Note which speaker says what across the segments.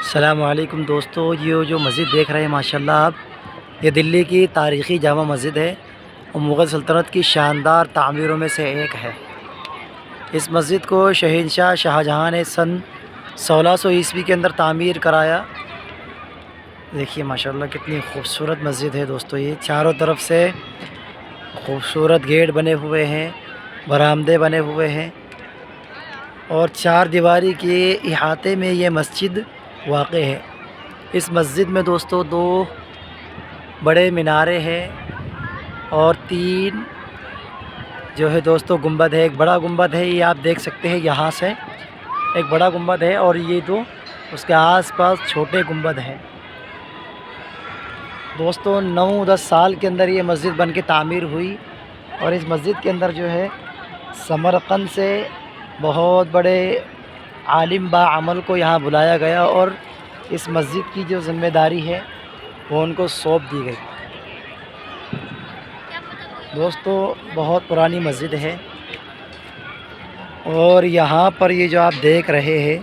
Speaker 1: السلام علیکم دوستو، یہ جو مسجد دیکھ رہے ہیں ماشاءاللہ آپ، یہ دلی کی تاریخی جامع مسجد ہے اور مغل سلطنت کی شاندار تعمیروں میں سے ایک ہے۔ اس مسجد کو شہنشاہ شاہجہاں نے سن 1600 عیسوی کے اندر تعمیر کرایا۔ دیکھیے ماشاءاللہ کتنی خوبصورت مسجد ہے دوستو، یہ چاروں طرف سے خوبصورت گیٹ بنے ہوئے ہیں، برآمدے بنے ہوئے ہیں اور چار دیواری کے احاطے میں یہ مسجد واقع ہے۔ اس مسجد میں دوستو 2 بڑے مینارے ہیں اور 3 جو ہے دوستو گنبد ہے۔ ایک بڑا گنبد ہے، یہ آپ دیکھ سکتے ہیں یہاں سے، ایک بڑا گنبد ہے اور یہ 2 اس کے آس پاس چھوٹے گنبد ہیں۔ دوستو 9-10 سال کے اندر یہ مسجد بن کے تعمیر ہوئی اور اس مسجد کے اندر جو ہے سمرقند سے بہت بڑے عالم با عمل کو یہاں بلایا گیا اور اس مسجد کی جو ذمہ داری ہے وہ ان کو سونپ دی گئی۔ دوستو بہت پرانی مسجد ہے اور یہاں پر یہ جو آپ دیکھ رہے ہیں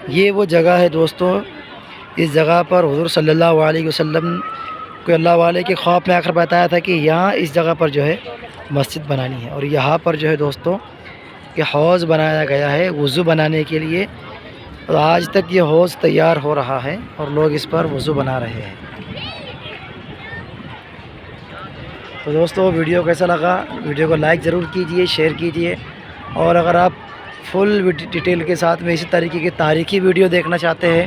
Speaker 1: یہ وہ جگہ ہے دوستو، اس جگہ پر حضور صلی اللہ علیہ وسلم کو اللہ والے کے خواب میں آ کر بتایا تھا کہ یہاں اس جگہ پر جو ہے مسجد بنانی ہے اور یہاں پر جو ہے دوستو کہ حوض بنایا گیا ہے وضو بنانے کے لیے اور آج تک یہ حوض تیار ہو رہا ہے اور لوگ اس پر وضو بنا رہے ہیں۔ تو دوستو ویڈیو کیسا لگا، ویڈیو کو لائک ضرور کیجئے، شیئر کیجئے اور اگر آپ فل ڈیٹیل کے ساتھ میں اسی طریقے کی تاریخی ویڈیو دیکھنا چاہتے ہیں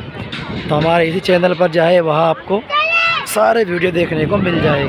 Speaker 1: تو ہمارے اسی چینل پر جائے، وہاں آپ کو سارے ویڈیو دیکھنے کو مل جائے گی۔